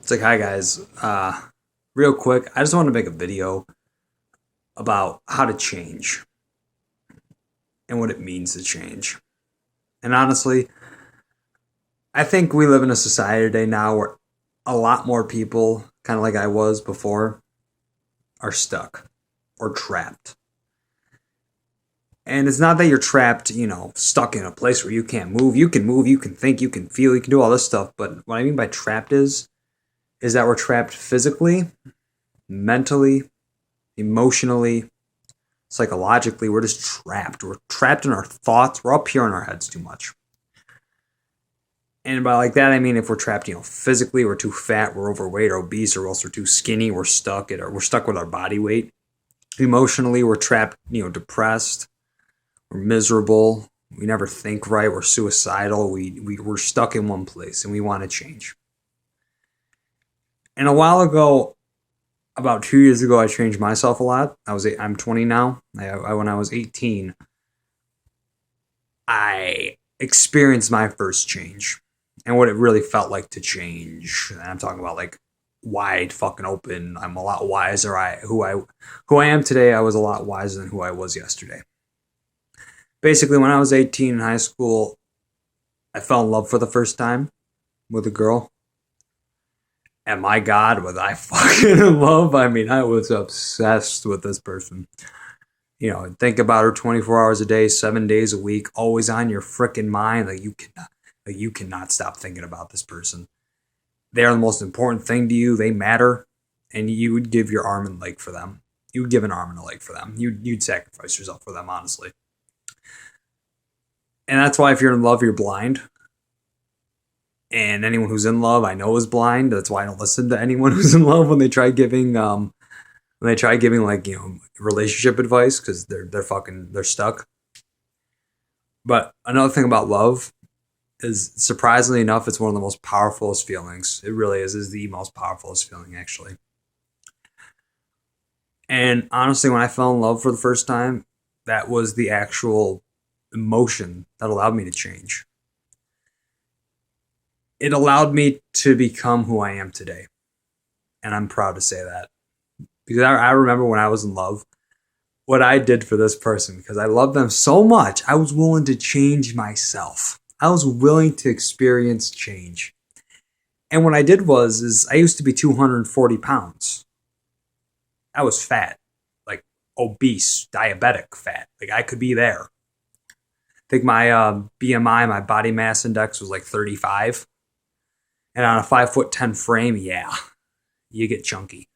It's like, hi guys. Real quick, I just want to make a video about how to change and what it means to change. And honestly, I think we live in a society today now where a lot more people, kind of like I was before, are stuck or trapped. And it's not that you're trapped, stuck in a place where you can't move. You can move, you can think, you can feel, you can do all this stuff. But what I mean by trapped is that we're trapped physically, mentally, emotionally, psychologically. We're just trapped. We're trapped in our thoughts. We're up here in our heads too much. And by like that, I mean if we're trapped, physically, we're too fat, we're overweight, or obese, or else we're too skinny, we're stuck with our body weight. Emotionally, we're trapped, depressed, we're miserable, we never think right, we're suicidal, we're stuck in one place and we want to change. And a while ago, about 2 years ago, I changed myself a lot. I'm 20 now. When I was 18, I experienced my first change and what it really felt like to change. And I'm talking about like wide fucking open. I'm a lot wiser. Who I am today, I was a lot wiser than who I was yesterday. Basically, when I was 18 in high school, I fell in love for the first time with a girl. And my God, was I fucking in love? I mean, I was obsessed with this person. Think about her 24 hours a day, 7 days a week, always on your freaking mind. You cannot stop thinking about this person. They are the most important thing to you. They matter, and you would give your arm and leg for them. You would give an arm and a leg for them. You'd sacrifice yourself for them, honestly. And that's why if you're in love, you're blind. And anyone who's in love, I know, is blind. That's why I don't listen to anyone who's in love when they try giving relationship advice, because they're stuck. But another thing about love is, surprisingly enough, it's one of the most powerfulest feelings. It really is the most powerfulest feeling, actually. And honestly, when I fell in love for the first time, that was the actual emotion that allowed me to change. It allowed me to become who I am today. And I'm proud to say that. Because I remember when I was in love, what I did for this person, because I loved them so much, I was willing to change myself. I was willing to experience change. And what I did was I used to be 240 pounds. I was fat, like obese, diabetic fat. Like I could be there. I think my BMI, my body mass index, was like 35. And on a 5'10" frame, yeah, you get chunky.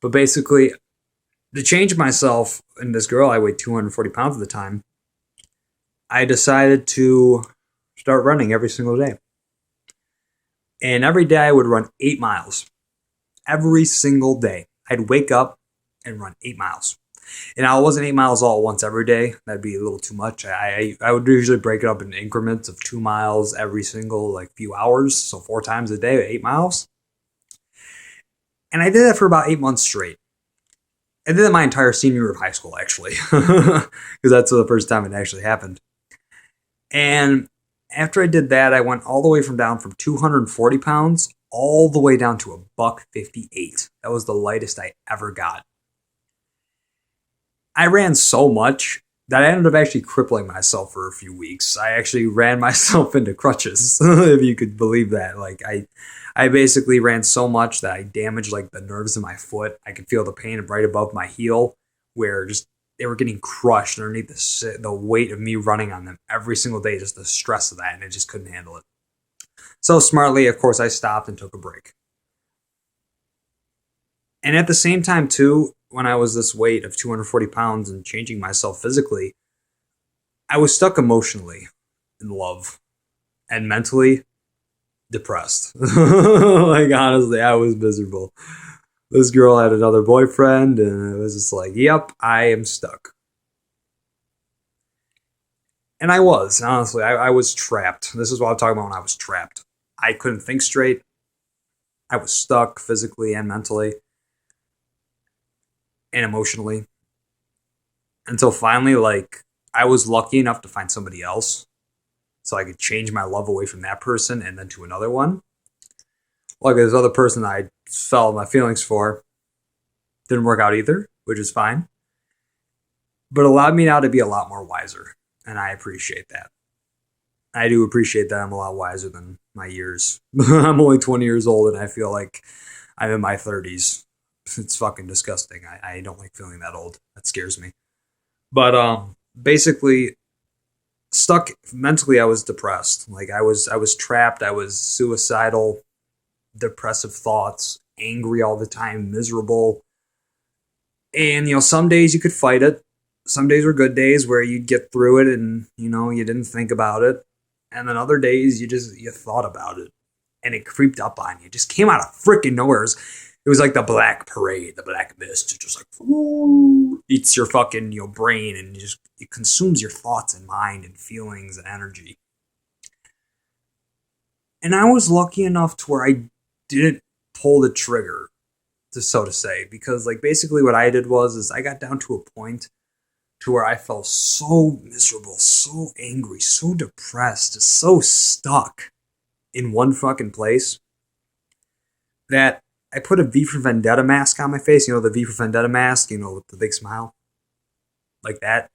But basically, to change myself and this girl, I weighed 240 pounds at the time. I decided to start running every single day. And every day I would run 8 miles. Every single day. I'd wake up and run 8 miles. And I wasn't 8 miles all at once every day. That'd be a little too much. I would usually break it up in increments of 2 miles every single few hours. So 4 times a day, 8 miles. And I did that for about 8 months straight. I did that my entire senior year of high school, actually. Because that's the first time it actually happened. And after I did that, I went all the way down from 240 pounds all the way down to $158. That was the lightest I ever got. I ran so much that I ended up actually crippling myself for a few weeks. I actually ran myself into crutches, if you could believe that. I basically ran so much that I damaged the nerves in my foot. I could feel the pain right above my heel, where just they were getting crushed underneath the weight of me running on them every single day, just the stress of that, and I just couldn't handle it. So smartly, of course, I stopped and took a break. And at the same time, too, when I was this weight of 240 pounds and changing myself physically, I was stuck emotionally in love and mentally depressed. Honestly, I was miserable. This girl had another boyfriend, and it was just yep, I am stuck. And I was, honestly, I was trapped. This is what I'm talking about when I was trapped. I couldn't think straight. I was stuck physically and mentally and emotionally. Until finally, I was lucky enough to find somebody else so I could change my love away from that person and then to another one. Like this other person I felt my feelings for didn't work out either, which is fine. But allowed me now to be a lot more wiser. And I appreciate that. I do appreciate that I'm a lot wiser than my years. I'm only 20 years old and I feel like I'm in my 30s. It's fucking disgusting. I don't like feeling that old. That scares me. But basically, stuck mentally, I was depressed. Like I was trapped. I was suicidal, depressive thoughts, angry all the time, miserable. And some days you could fight it. Some days were good days where you'd get through it and you didn't think about it. And then other days you thought about it and it creeped up on you. It just came out of freaking nowhere. It was like the black parade, the black mist. It just like eats your fucking brain and it consumes your thoughts and mind and feelings and energy. And I was lucky enough to where I didn't pull the trigger, so to say, because like basically what I did was I got down to a point to where I felt so miserable, so angry, so depressed, so stuck in one fucking place that I put a V for Vendetta mask on my face. The V for Vendetta mask, with the big smile. Like that.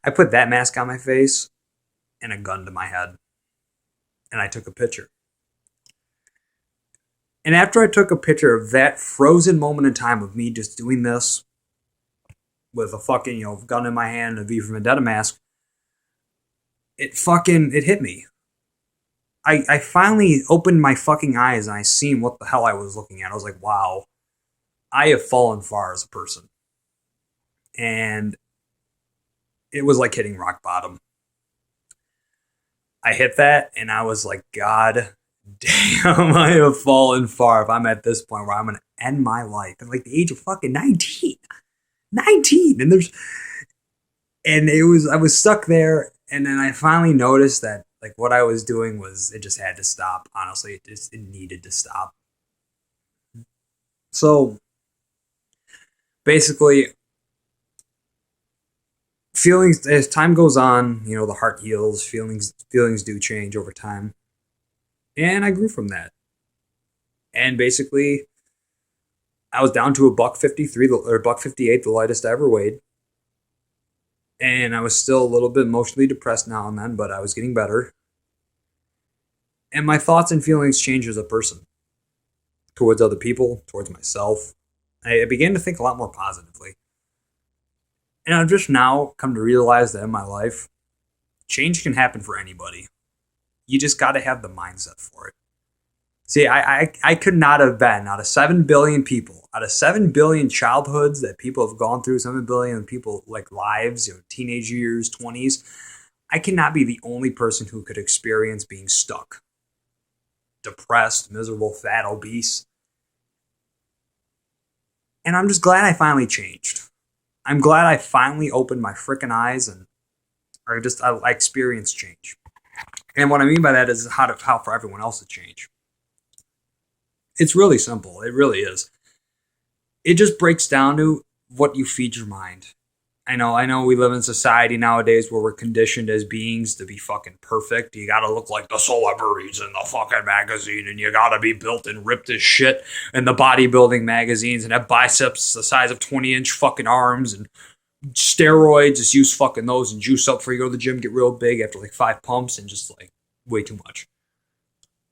I put that mask on my face and a gun to my head. And I took a picture. And after I took a picture of that frozen moment in time of me just doing this, with a fucking, gun in my hand and a V for Vendetta mask, it hit me. I finally opened my fucking eyes and I seen what the hell I was looking at. I was like, wow, I have fallen far as a person. And it was like hitting rock bottom. I hit that and I was like, God damn, I have fallen far if I'm at this point where I'm going to end my life at like the age of fucking 19. And I was stuck there, and then I finally noticed that like what I was doing it just had to stop. Honestly, it needed to stop. So basically, feelings as time goes on, the heart heals, feelings do change over time. And I grew from that. And basically, I was down to a $153 or $158, the lightest I ever weighed. And I was still a little bit emotionally depressed now and then, but I was getting better. And my thoughts and feelings changed as a person. Towards other people, towards myself. I began to think a lot more positively. And I've just now come to realize that in my life, change can happen for anybody. You just got to have the mindset for it. See, I could not have been out of 7 billion people, out of 7 billion childhoods that people have gone through, 7 billion people like lives, teenage years, 20s. I cannot be the only person who could experience being stuck, depressed, miserable, fat, obese. And I'm just glad I finally changed. I'm glad I finally opened my freaking eyes and I experienced change. And what I mean by that is how for everyone else to change. It's really simple. It really is. It just breaks down to what you feed your mind. I know we live in society nowadays where we're conditioned as beings to be fucking perfect. You gotta look like the celebrities in the fucking magazine, and you gotta be built and ripped as shit in the bodybuilding magazines and have biceps the size of 20-inch fucking arms and steroids. Just use fucking those and juice up before you go to the gym, get real big after like 5 pumps and just like way too much.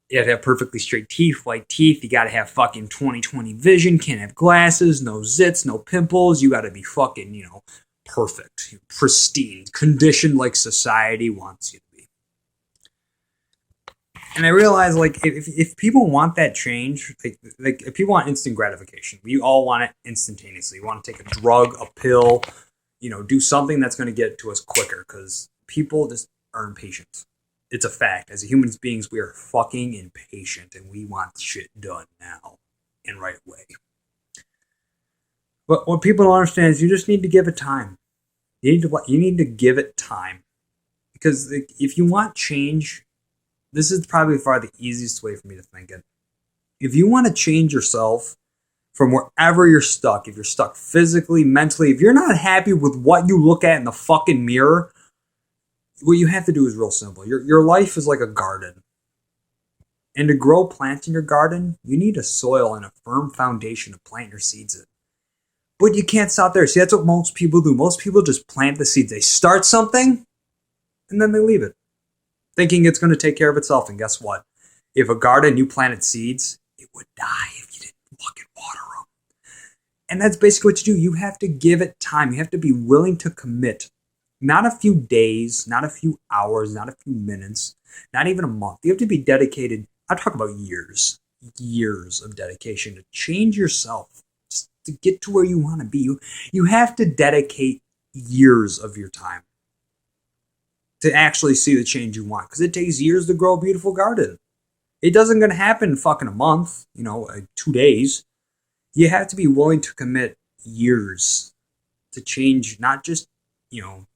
You have to have perfectly straight teeth, white teeth. You gotta have fucking 20/20 vision. Can't have glasses, no zits, no pimples. You gotta be fucking, perfect, pristine, conditioned like society wants you to be. And I realize, like, if people want that change, like if people want instant gratification, we all want it instantaneously. We want to take a drug, a pill, do something that's going to get to us quicker because people just are impatient. It's a fact. As human beings, we are fucking impatient and we want shit done now and right away. But what people don't understand is you just need to give it time. You need to give it time. Because if you want change, this is probably far the easiest way for me to think it. If you want to change yourself from wherever you're stuck, if you're stuck physically, mentally, if you're not happy with what you look at in the fucking mirror, what you have to do is real simple. Your life is like a garden. And to grow plants in your garden, you need a soil and a firm foundation to plant your seeds in. But you can't stop there. See, that's what most people do. Most people just plant the seeds. They start something, and then they leave it, thinking it's going to take care of itself. And guess what? If a garden, you planted seeds, it would die if you didn't fucking water them. And that's basically what you do. You have to give it time. You have to be willing to commit. Not a few days, not a few hours, not a few minutes, not even a month. You have to be dedicated. I'm talking about years of dedication to change yourself, just to get to where you want to be. You have to dedicate years of your time to actually see the change you want, because it takes years to grow a beautiful garden. It doesn't going to happen in fucking a month, 2 days. You have to be willing to commit years to change not just,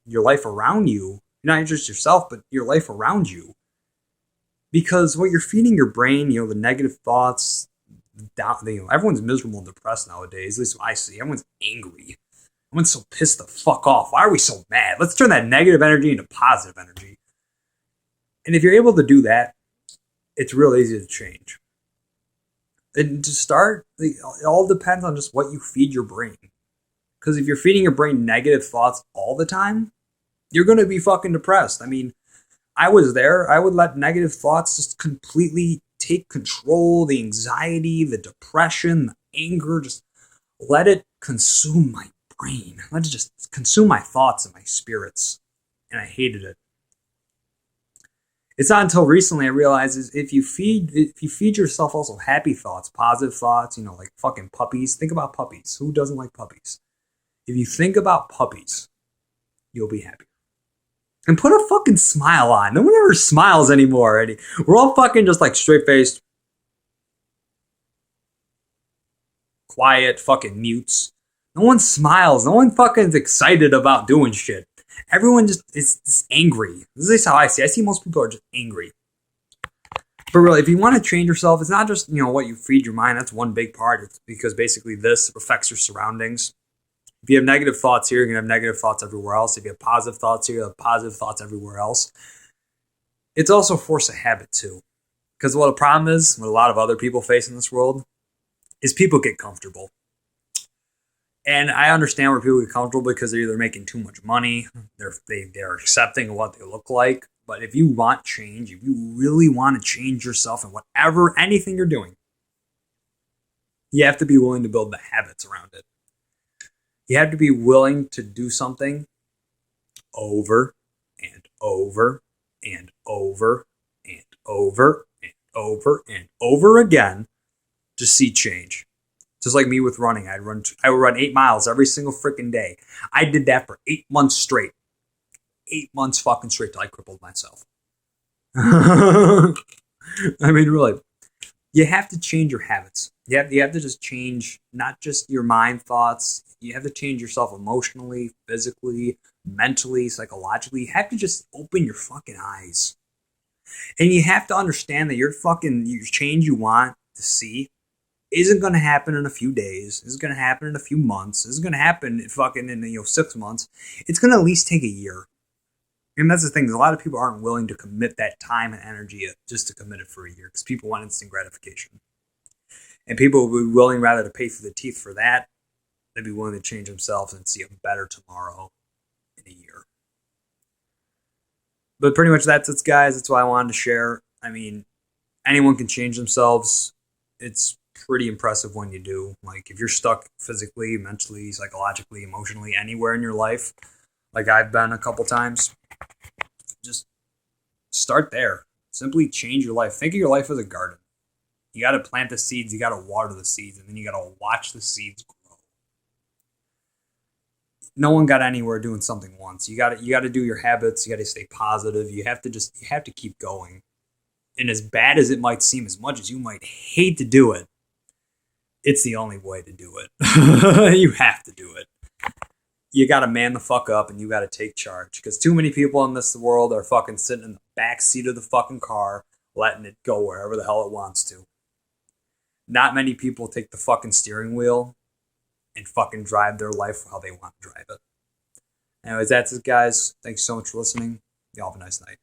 your life around you, not just yourself, but your life around you. Because what you're feeding your brain, the negative thoughts, everyone's miserable and depressed nowadays. At least what I see. Everyone's angry. Everyone's so pissed the fuck off. Why are we so mad? Let's turn that negative energy into positive energy. And if you're able to do that, it's real easy to change. And to start, it all depends on just what you feed your brain. Because if you're feeding your brain negative thoughts all the time, you're going to be fucking depressed. I mean, I was there. I would let negative thoughts just completely take control, the anxiety, the depression, the anger, just let it consume my brain. Let it just consume my thoughts and my spirits. And I hated it. It's not until recently I realized if you feed yourself also happy thoughts, positive thoughts, like fucking puppies. Think about puppies. Who doesn't like puppies? If you think about puppies, you'll be happy. And put a fucking smile on. No one ever smiles anymore already. We're all fucking just like straight-faced, quiet fucking mutes. No one smiles. No one fucking is excited about doing shit. Everyone just is angry. This is how I see it. I see most people are just angry. But really, if you want to change yourself, it's not just, what you feed your mind. That's one big part. It's because basically this affects your surroundings. If you have negative thoughts here, you're going to have negative thoughts everywhere else. If you have positive thoughts here, you have positive thoughts everywhere else. It's also a force of habit, too. Because what the problem is, what a lot of other people face in this world, is people get comfortable. And I understand where people get comfortable because they're either making too much money, they're accepting of what they look like. But if you want change, if you really want to change yourself in anything you're doing, you have to be willing to build the habits around it. You have to be willing to do something over and over and over and over and over and over again to see change. Just like me with running. I would run 8 miles every single freaking day. I did that for 8 months straight. 8 months fucking straight till I crippled myself. I mean, really. You have to change your habits. You have to just change not just your mind thoughts. You have to change yourself emotionally, physically, mentally, psychologically. You have to just open your fucking eyes. And you have to understand that your change you want to see isn't going to happen in a few days. It's going to happen in a few months. It's going to happen in 6 months. It's going to at least take a year. And that's the thing. A lot of people aren't willing to commit that time and energy just to commit it for a year because people want instant gratification. And people would be willing rather to pay for the teeth for that. They'd be willing to change themselves and see a better tomorrow in a year. But pretty much that's it, guys. That's what I wanted to share. I mean, anyone can change themselves. It's pretty impressive when you do. Like, if you're stuck physically, mentally, psychologically, emotionally, anywhere in your life, like I've been a couple times, just start there. Simply change your life. Think of your life as a garden. You got to plant the seeds, you got to water the seeds, and then you got to watch the seeds grow. No one got anywhere doing something once. You got to do your habits. You got to stay positive. You have to keep going. And as bad as it might seem, as much as you might hate to do it, it's the only way to do it. You have to do it. You got to man the fuck up and you got to take charge. Because too many people in this world are fucking sitting in the back seat of the fucking car, letting it go wherever the hell it wants to. Not many people take the fucking steering wheel and fucking drive their life how they want to drive it. Anyways, that's it, guys. Thanks so much for listening. Y'all have a nice night.